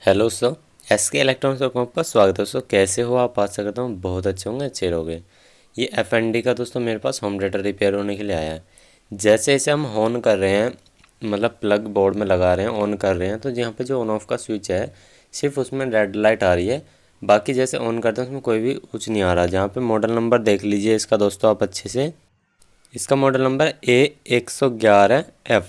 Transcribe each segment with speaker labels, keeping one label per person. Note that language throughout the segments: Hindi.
Speaker 1: हेलो दोस्तों, एसके इलेक्ट्रॉनिक्स डॉट कॉम पर स्वागत है। दोस्तों कैसे हो आप? आशा करता हूँ बहुत अच्छे होंगे, अच्छे रहोगे। ये एफएनडी का दोस्तों मेरे पास होम थिएटर रिपेयर होने के लिए आया है। जैसे इसे हम ऑन कर रहे हैं, मतलब प्लग बोर्ड में लगा रहे हैं, ऑन कर रहे हैं, तो यहाँ पे जो ऑन ऑफ का स्विच है सिर्फ उसमें रेड लाइट आ रही है। बाकी जैसे ऑन करते हैं उसमें कोई भी कुछ नहीं आ रहा। जहाँ पे मॉडल नंबर देख लीजिए इसका दोस्तों आप अच्छे से। इसका मॉडल नंबर A111F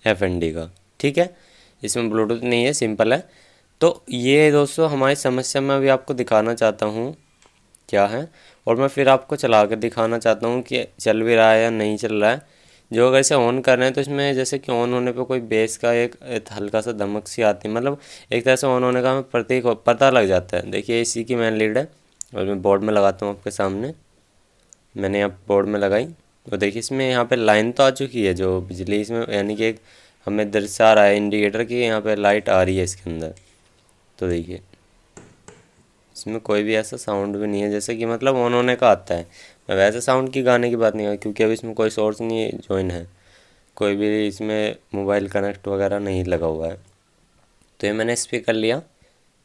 Speaker 1: का। ठीक है, इसमें ब्लूटूथ नहीं है, सिंपल है। तो ये दोस्तों हमारी समस्या मैं अभी आपको दिखाना चाहता हूँ क्या है, और मैं फिर आपको चला कर दिखाना चाहता हूँ कि चल भी रहा है या नहीं चल रहा है। जो अगर इसे ऑन कर रहे हैं तो इसमें जैसे कि ऑन होने पे कोई बेस का एक हल्का सा धमक सी आती है, मतलब एक तरह से ऑन होने का हमें प्रतीक पता लग जाता है। देखिए इसी की मेन लीड है और मैं बोर्ड में लगाता हूँ आपके सामने। मैंने यहाँ बोर्ड में लगाई तो देखिए इसमें यहाँ पे लाइन तो आ चुकी है जो बिजली इसमें, यानी कि एक हमें दर्शा रहा है इंडिकेटर की यहाँ पे लाइट आ रही है इसके अंदर। तो देखिए इसमें कोई भी ऐसा साउंड भी नहीं है जैसे कि मतलब ऑन होने का आता है। मैं वैसे साउंड की गाने की बात नहीं कर, क्योंकि अभी इसमें कोई सोर्स नहीं ज्वाइन है, कोई भी इसमें मोबाइल कनेक्ट वगैरह नहीं लगा हुआ है। तो ये मैंने स्पीकर लिया,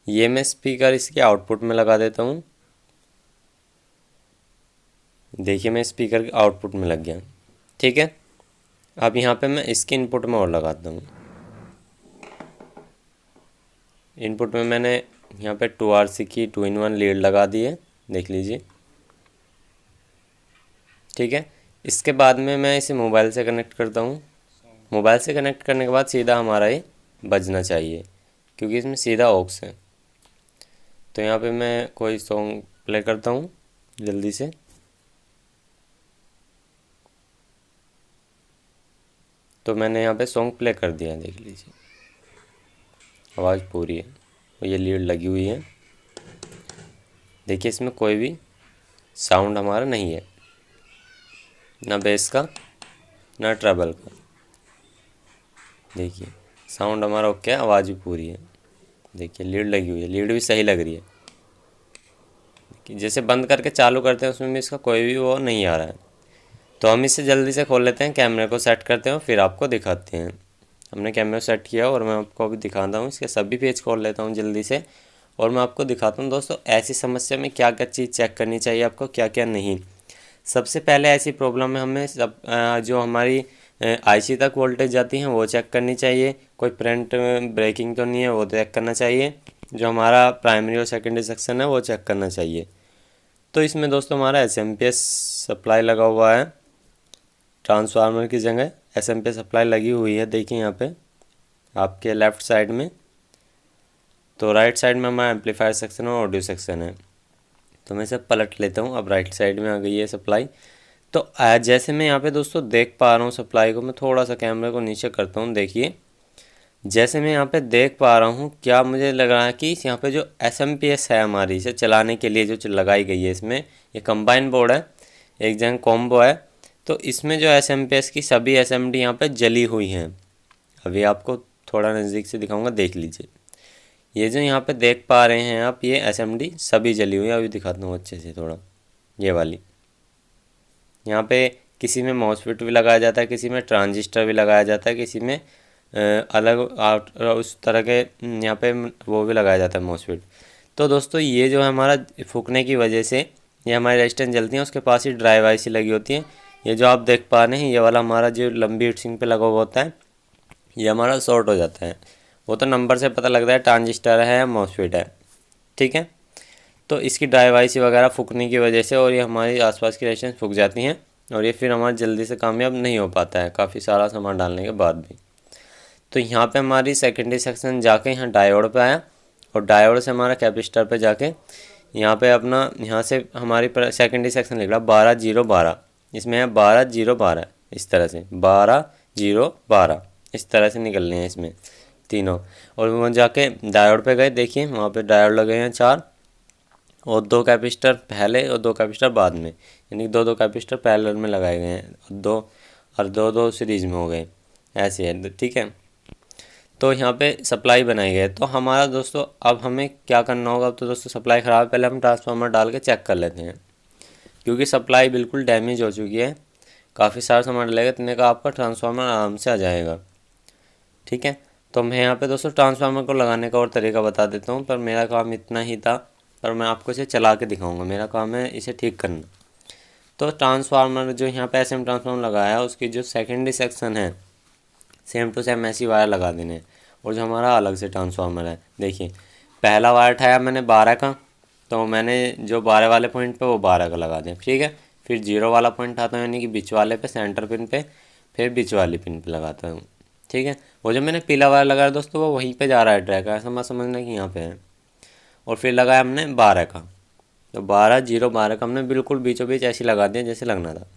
Speaker 1: ये मैं स्पीकर इसके आउटपुट में लगा देता हूँ। देखिए मैं स्पीकर के आउटपुट में लग गया। ठीक है, अब यहाँ पे मैं इसके इनपुट में और लगाता हूँ। इनपुट में मैंने यहाँ पे 2RC की 2-in-1 लीड लगा दी है, देख लीजिए। ठीक है, इसके बाद में मैं इसे मोबाइल से कनेक्ट करता हूँ। मोबाइल से कनेक्ट करने के बाद सीधा हमारा ये बजना चाहिए, क्योंकि इसमें सीधा ऑक्स है। तो यहाँ पे मैं कोई सॉन्ग प्ले करता हूँ जल्दी से। तो मैंने यहाँ पे सॉन्ग प्ले कर दिया, देख लीजिए आवाज़ पूरी है और ये लीड लगी हुई है। देखिए इसमें कोई भी साउंड हमारा नहीं है, ना बेस का ना ट्रबल का। देखिए साउंड हमारा ओके है, आवाज़ भी पूरी है। देखिए लीड लगी हुई है, लीड भी सही लग रही है। देखिए जैसे बंद करके चालू करते हैं उसमें भी इसका कोई भी वो नहीं आ रहा है। तो हम इसे जल्दी से खोल लेते हैं, कैमरे को सेट करते हैं, फिर आपको दिखाते हैं। हमने कैमरा सेट किया और मैं आपको अभी दिखाता हूँ। इसके सभी पेज खोल लेता हूँ जल्दी से और मैं आपको दिखाता हूँ दोस्तों ऐसी समस्या में क्या क्या चीज़ चेक करनी चाहिए आपको, क्या क्या नहीं। सबसे पहले ऐसी प्रॉब्लम में हमें जो हमारी आईसी तक वोल्टेज जाती हैं वो चेक करनी चाहिए। कोई प्रिंट ब्रेकिंग तो नहीं है वो चेक करना चाहिए। जो हमारा प्राइमरी और सेकेंडरी सेक्शन है वो चेक करना चाहिए। तो इसमें दोस्तों हमारा एसएमपीएस सप्लाई लगा हुआ है, ट्रांसफार्मर की जगह एसएमपीएस सप्लाई लगी हुई है। देखिए यहाँ पे आपके लेफ़्ट साइड में। तो राइट साइड में हमारा एम्पलीफायर सेक्शन और ऑडियो सेक्शन है। तो मैं इसे पलट लेता हूँ, अब राइट साइड में आ गई है सप्लाई। तो जैसे मैं यहाँ पे दोस्तों देख पा रहा हूँ सप्लाई को, मैं थोड़ा सा कैमरे को नीचे करता हूँ। देखिए जैसे मैं यहाँ पे देख पा रहा हूँ, क्या मुझे लग रहा है कि यहाँ पे जो एसएमपीएस है हमारी इसे चलाने के लिए जो लगाई गई है, इसमें ये कंबाइन बोर्ड है, एक जगह कॉम्बो है। तो इसमें जो एसएमपीएस की सभी एसएमडी यहाँ पे जली हुई हैं। अभी आपको थोड़ा नज़दीक से दिखाऊंगा, देख लीजिए। ये जो यहाँ पे देख पा रहे हैं आप, ये एसएमडी सभी जली हुई है। अभी दिखाता हूँ अच्छे से थोड़ा, ये वाली। यहाँ पे किसी में मॉसफेट भी लगाया जाता है, किसी में ट्रांजिस्टर भी लगाया जाता है, किसी में अलग आउट उस तरह के यहाँ पे वो भी लगाया जाता है मॉसफेट। तो दोस्तों ये जो है हमारा फूकने की वजह से ये हमारी रेजिस्टेंस जलती है, उसके पास ही ड्राइव आईसी लगी होती है। ये जो आप देख पा रहे हैं ये वाला हमारा जो लंबी हीटसिंक पे लगा हुआ होता है, ये हमारा शॉर्ट हो जाता है। वो तो नंबर से पता लगता है ट्रांजिस्टर है या मॉसफेट है। ठीक है, तो इसकी ड्राइव आईसी वगैरह फूकने की वजह से और ये हमारी आसपास की रेजिस्टेंस फूक जाती हैं और ये फिर हमारा जल्दी से कामयाब नहीं हो पाता है, काफ़ी सारा सामान डालने के बाद भी। तो यहाँ पे हमारी सेकेंडरी सेक्शन जाके यहाँ डायोड पे आया और डायोड से हमारा कैपेसिटर पे जाके यहाँ पे अपना यहाँ से हमारी सेकेंडरी सेक्शन निकला 12-0-12। इसमें है 12-0-12, इस तरह से 12-0-12 इस तरह से निकलने हैं इसमें तीनों। और वहाँ जाके डायोड पे गए, देखिए वहाँ पे डायोड लगे हैं 4 और 2 कैपेसिटर पहले और 2 कैपेसिटर बाद में, यानी 2-2 कैपेसिटर पैरेलल में लगाए गए हैं और 2-2 सीरीज में हो गए, ऐसे है। ठीक है, तो यहाँ पे सप्लाई बनाई गई है। तो हमारा दोस्तों अब हमें क्या करना होगा? अब तो दोस्तों सप्लाई ख़राब है, पहले हम ट्रांसफार्मर डाल के चेक कर लेते हैं, क्योंकि सप्लाई बिल्कुल डैमेज हो चुकी है। काफ़ी सारा सामान डलेगा, इतने का आपका ट्रांसफार्मर आराम से आ जाएगा। ठीक है, तो मैं यहाँ पे दोस्तों ट्रांसफार्मर को लगाने का और तरीका बता देता हूँ, पर मेरा काम इतना ही था, पर मैं आपको इसे चला के दिखाऊंगा। मेरा काम है इसे ठीक करना। तो ट्रांसफार्मर जो यहाँ पे एसएम ट्रांसफार्मर लगाया है, उसकी जो सेकेंडरी सेक्शन है सेम टू सेम ऐसी वायर लगा देने हैं। और जो हमारा अलग से ट्रांसफार्मर है, देखिए पहला वायर उठाया मैंने 12 का, तो मैंने जो 12 वाले पॉइंट पे वो 12 का लगा दिया, ठीक है। फिर 0 वाला पॉइंट आता हूँ, यानी कि बीच वाले पे, सेंटर पिन पे, फिर बीच वाली पिन पे लगाता हूँ, ठीक है। वो जो मैंने पीला वायर लगाया दोस्तों, वो वहीं पे जा रहा है ट्रैक का, ऐसा मत समझना कि यहाँ पे है। और फिर लगाया हमने 12 का, तो 12 का हमने बिल्कुल बीचों बीच ऐसे लगा दिया जैसे लगना था।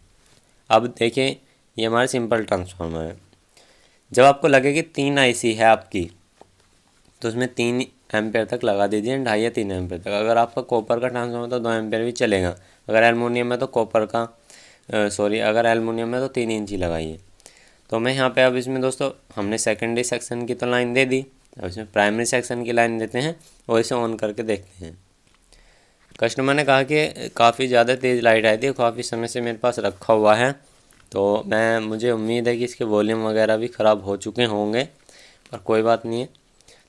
Speaker 1: अब देखिए ये हमारा सिंपल ट्रांसफार्मर है। जब आपको लगे कि 3 आईसी है आपकी, तो उसमें 3 एम्पेयर तक लगा दीजिए, 2.5 या 3 एम्पेयर तक। अगर आपका कॉपर का ट्रांसफार्मर तो 2 एम्पेयर भी चलेगा। अगर एलुमिनियम है तो अगर एलुमिनियम है तो 3 इंच ही लगाइए। तो मैं यहाँ पे अब इसमें दोस्तों हमने सेकेंडरी सेक्शन की तो लाइन दे दी, अब इसमें प्राइमरी सेक्शन की लाइन देते हैं और इसे ऑन करके देखते हैं। कस्टमर ने कहा कि काफ़ी ज़्यादा तेज़ लाइट आई थी, काफ़ी समय से मेरे पास रखा हुआ है, तो मुझे उम्मीद है कि इसके वॉल्यूम वगैरह भी ख़राब हो चुके होंगे, पर कोई बात नहीं है।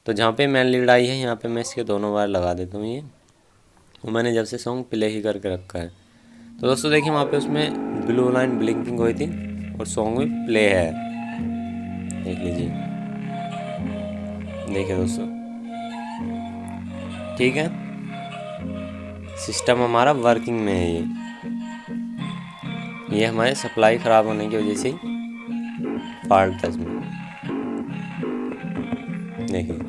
Speaker 1: तो जहाँ पे मेन लीड आई है यहाँ पे मैं इसके दोनों वायर लगा देता हूँ। ये वो मैंने जब से सॉन्ग प्ले ही करके रखा है। तो दोस्तों देखिए वहाँ पे उसमें ब्लू लाइन ब्लिंकिंग हुई थी और सॉन्ग भी प्ले है, देख लीजिए। देखिए दोस्तों, ठीक है, सिस्टम हमारा वर्किंग में है। ये हमारे सप्लाई ख़राब होने की वजह से फॉल्ट था इसमें। देखिए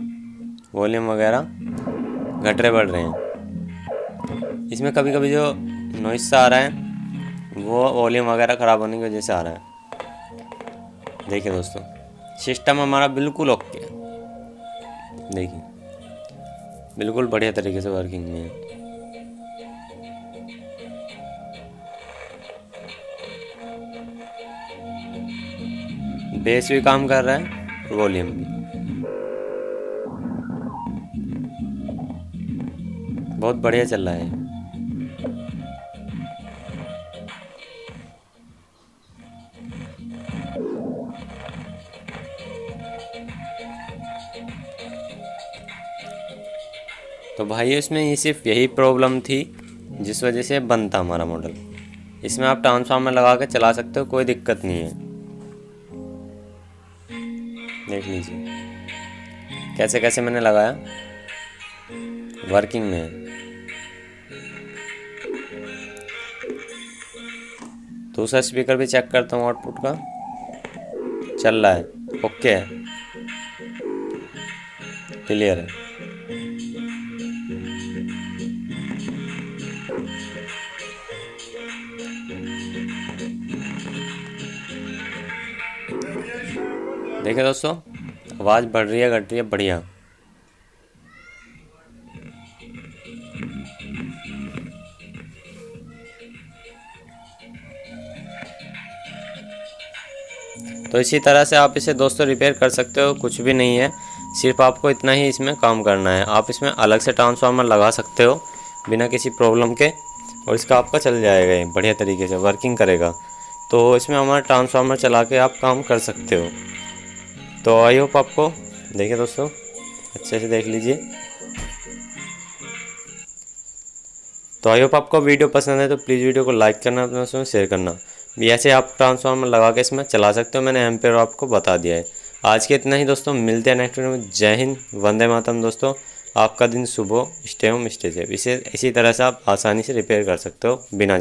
Speaker 1: वॉल्यूम वगैरह घटरे बढ़ रहे हैं। इसमें कभी कभी जो नॉइस सा आ रहा है वो वॉल्यूम वगैरह ख़राब होने की वजह से आ रहा है। देखिए दोस्तों सिस्टम हमारा बिल्कुल ओके है, देखिए बिल्कुल बढ़िया तरीके से वर्किंग में है। बेस भी काम कर रहा है और वॉल्यूम भी बहुत बढ़िया चल रहा है। तो भाई इसमें ये सिर्फ यही प्रॉब्लम थी जिस वजह से बंद था हमारा मॉडल। इसमें आप ट्रांसफार्मर लगा के चला सकते हो, कोई दिक्कत नहीं है। देख लीजिए कैसे कैसे मैंने लगाया, वर्किंग में है। दूसरा स्पीकर भी चेक करता हूँ, आउटपुट का चल रहा है, ओके है, क्लियर है। देखिए दोस्तों आवाज़ बढ़ रही है घट रही है, बढ़िया। तो इसी तरह से आप इसे दोस्तों रिपेयर कर सकते हो, कुछ भी नहीं है, सिर्फ आपको इतना ही इसमें काम करना है। आप इसमें अलग से ट्रांसफार्मर लगा सकते हो बिना किसी प्रॉब्लम के, और इसका आपका चल जाएगा, ये बढ़िया तरीके से वर्किंग करेगा। तो इसमें हमारा ट्रांसफार्मर चला के आप काम कर सकते हो। तो आई होप आपको, देखिए दोस्तों अच्छे से देख लीजिए। तो आई होप आपको वीडियो पसंद है, तो प्लीज़ वीडियो को लाइक करना, अपने दोस्तों में शेयर करना। भी ऐसे आप ट्रांसफार्मर लगा के इसमें चला सकते हो, मैंने एम्पेयर आपको बता दिया है। आज के इतना ही दोस्तों, मिलते हैं नेक्स्ट वीडियो में। जय हिंद, वंदे मातरम दोस्तों। आपका दिन शुभ हो, स्टे होम स्टे सेफ। इसी तरह से आप आसानी से रिपेयर कर सकते हो बिना